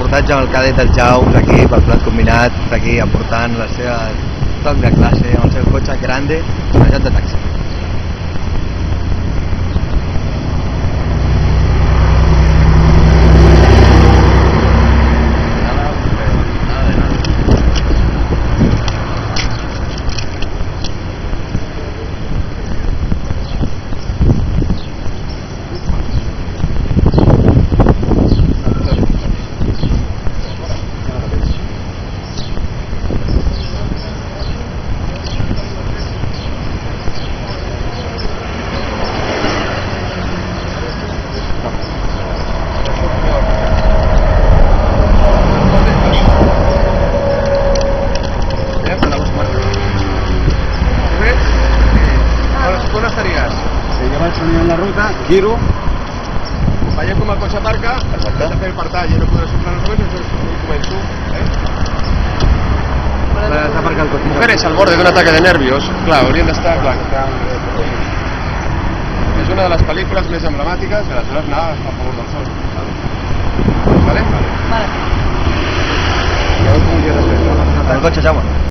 reportatge amb el cadet del Jaus aquí pel plat combinat, aquí aportant la seva toc de classe amb el seu cotxe grande sonejat de taxi. En la ruta, giro, veiem com el cotxe aparca, has de fer el partall i no podràs soplar els només, doncs començo. Has d'aparcar el cotxe. Mujeres al borde d'un ataque de nervios, clar, haurien d'estar, clar. És una de les pel·lícules més emblemàtiques, aleshores anar a favor del sol. Vale? El cotxe, Jaume.